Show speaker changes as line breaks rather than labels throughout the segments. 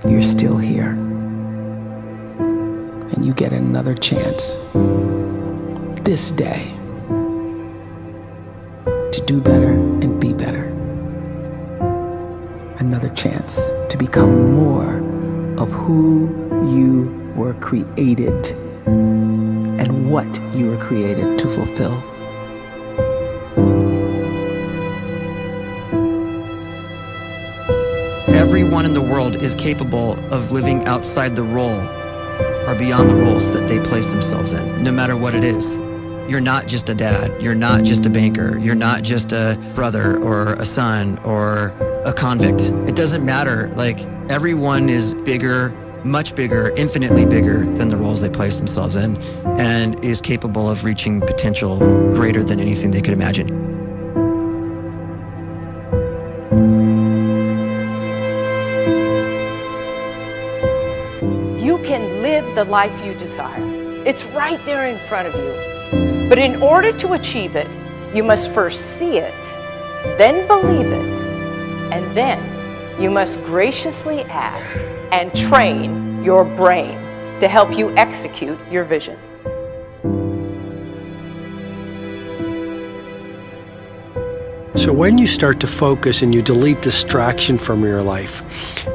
you're still here. And you get another chance this day to do better and be better. Another chance to become more of who you were created and what you were created to fulfill.
Everyone in the world is capable of living outside the role or beyond the roles that they place themselves in, no matter what it is. You're not just a dad, you're not just a banker, you're not just a brother or a son or a convict. It doesn't matter. Like, everyone is bigger, much bigger, infinitely bigger than the roles they place themselves in, and is capable of reaching potential greater than anything they could imagine.
You can live the life you desire. It's right there in front of you. But in order to achieve it, you must first see it, then believe it, and then you must graciously ask and train your brain to help you execute your vision.
So when you start to focus and you delete distraction from your life,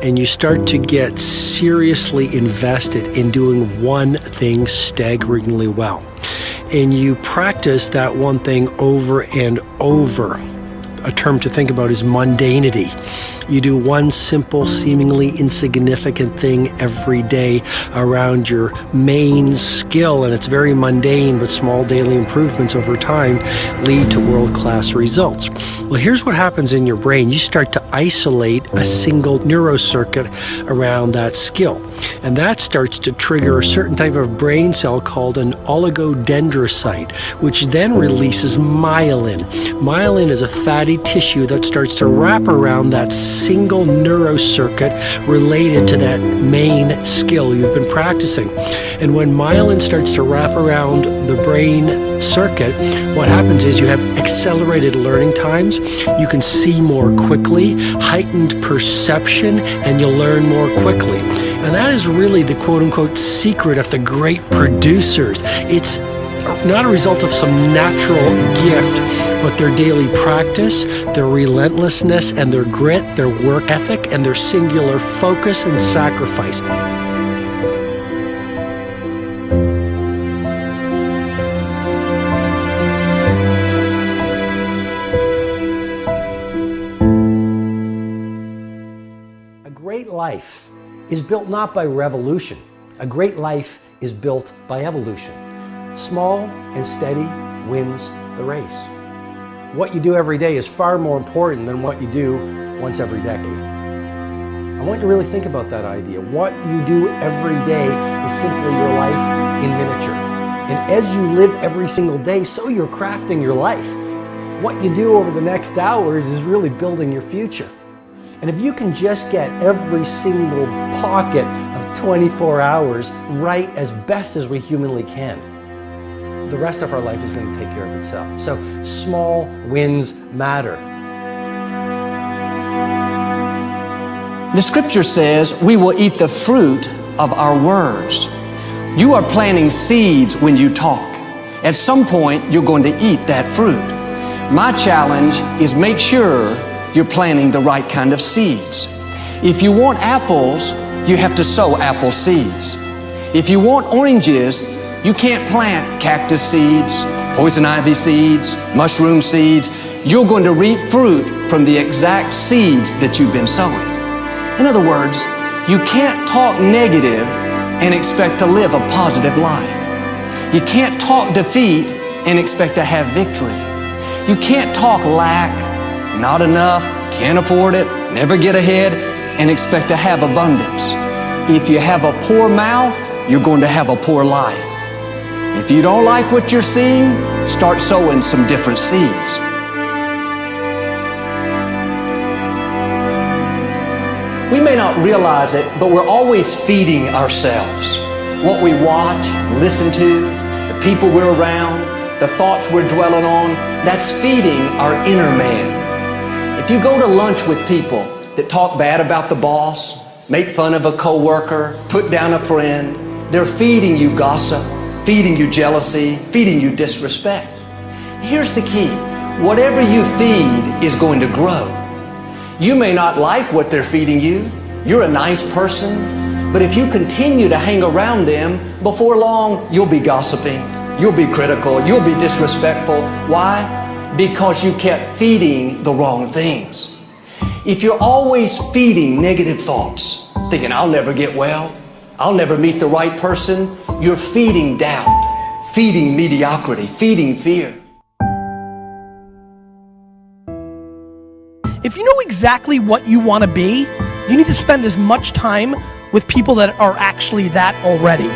and you start to get seriously invested in doing one thing staggeringly well, and you practice that one thing over and over, a term to think about is mundanity. You do one simple, seemingly insignificant thing every day around your main skill, and it's very mundane, but small daily improvements over time lead to world-class results. Well, here's what happens in your brain. You start to isolate a single neurocircuit around that skill, and that starts to trigger a certain type of brain cell called an oligodendrocyte, which then releases myelin. Myelin is a fatty tissue that starts to wrap around that single neurocircuit related to that main skill you've been practicing. And when myelin starts to wrap around the brain circuit, what happens is you have accelerated learning times, you can see more quickly, heightened perception, and you'll learn more quickly. And that is really the quote-unquote secret of the great producers. It's not a result of some natural gift, but their daily practice, their relentlessness and their grit, their work ethic, and their singular focus and sacrifice. A great life is built not by revolution. A great life is built by evolution. Small and steady wins the race. What you do every day is far more important than what you do once every decade. I want you to really think about that idea. What you do every day is simply your life in miniature. And as you live every single day, so you're crafting your life. What you do over the next hours is really building your future. And if you can just get every single pocket of 24 hours right as best as we humanly can, the rest of our life is going to take care of itself. So small wins matter.
The scripture says we will eat the fruit of our words. You are planting seeds when you talk. At some point, you're going to eat that fruit. My challenge is make sure you're planting the right kind of seeds. If you want apples, you have to sow apple seeds. If you want oranges, you can't plant cactus seeds, poison ivy seeds, mushroom seeds. You're going to reap fruit from the exact seeds that you've been sowing. In other words, you can't talk negative and expect to live a positive life. You can't talk defeat and expect to have victory. You can't talk lack, not enough, can't afford it, never get ahead, and expect to have abundance. If you have a poor mouth, you're going to have a poor life. If you don't like what you're seeing, start sowing some different seeds. We may not realize it, but we're always feeding ourselves. What we watch, listen to, the people we're around, the thoughts we're dwelling on, that's feeding our inner man. If you go to lunch with people that talk bad about the boss, make fun of a coworker, put down a friend. They're feeding you gossip, feeding you jealousy, feeding you disrespect. Here's the key. Whatever you feed is going to grow. You may not like what they're feeding you. You're a nice person, but if you continue to hang around them, before long, you'll be gossiping, you'll be critical, you'll be disrespectful. Why? Because you kept feeding the wrong things. If you're always feeding negative thoughts, thinking, I'll never get well, I'll never meet the right person, you're feeding doubt, feeding mediocrity, feeding fear.
If you know exactly what you want to be, you need to spend as much time with people that are actually that already.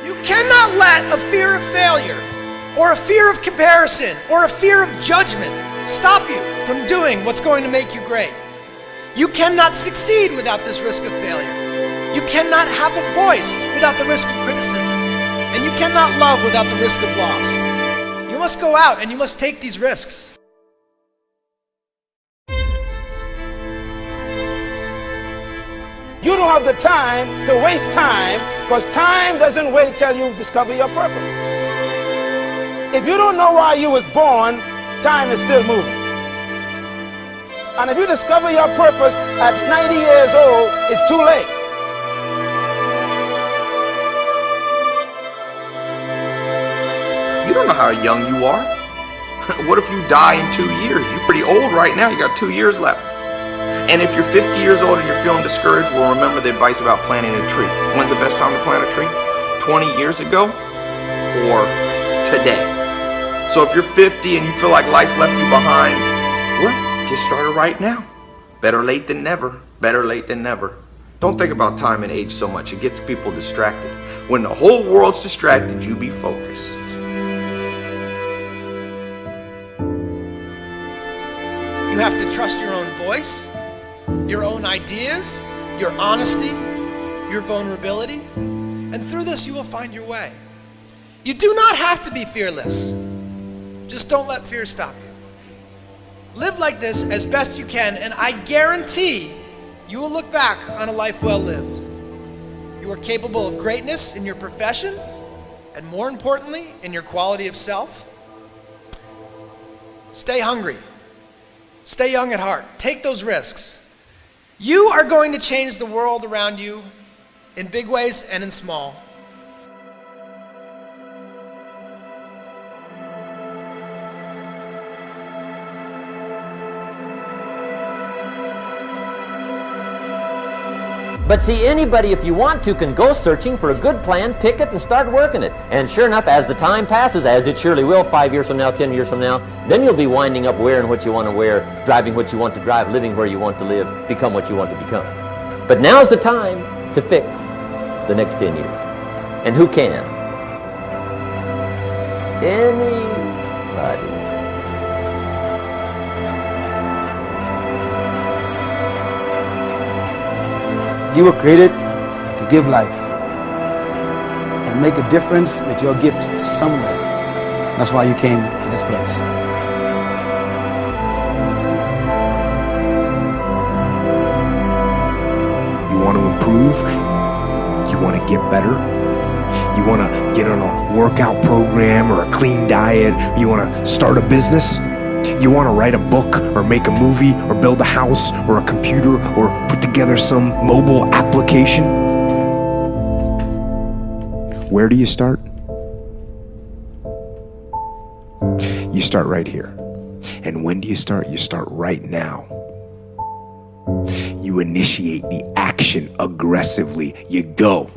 You cannot let a fear of failure, or a fear of comparison, or a fear of judgment stop you from doing what's going to make you great. You cannot succeed without this risk of failure. You cannot have a voice without the risk of criticism. And you cannot love without the risk of loss. You must go out and you must take these risks.
You don't have the time to waste time, because time doesn't wait till you discover your purpose. If you don't know why you was born, time is still moving. And if you discover your purpose at 90 years old, it's too late.
You don't know how young you are. What if you die in 2 years? You're pretty old right now. You got 2 years left. And if you're 50 years old and you're feeling discouraged, well, remember the advice about planting a tree. When's the best time to plant a tree? 20 years ago or today? So if you're 50 and you feel like life left you behind, well, get started right now. Better late than never. Better late than never. Don't think about time and age so much. It gets people distracted. When the whole world's distracted, you be focused.
You have to trust your own voice, your own ideas, your honesty, your vulnerability, and through this you will find your way. You do not have to be fearless. Just don't let fear stop you. Live like this as best you can, and I guarantee you will look back on a life well lived. You are capable of greatness in your profession, and more importantly, in your quality of self. Stay hungry. Stay young at heart. Take those risks. You are going to change the world around you in big ways and in small.
But see, anybody, if you want to, can go searching for a good plan, pick it, and start working it. And sure enough, as the time passes, as it surely will, 5 years from now, 10 years from now, then you'll be winding up wearing what you want to wear, driving what you want to drive, living where you want to live, become what you want to become. But now's the time to fix the next 10 years. And who can? Anybody.
You were created to give life and make a difference with your gift somewhere. That's why you came to this place.
You want to improve? You want to get better? You want to get on a workout program or a clean diet? You want to start a business? You want to write a book or make a movie or build a house or a computer or put together some mobile application? Where do you start? You start right here. And when do you start? You start right now. You initiate the action aggressively. You go.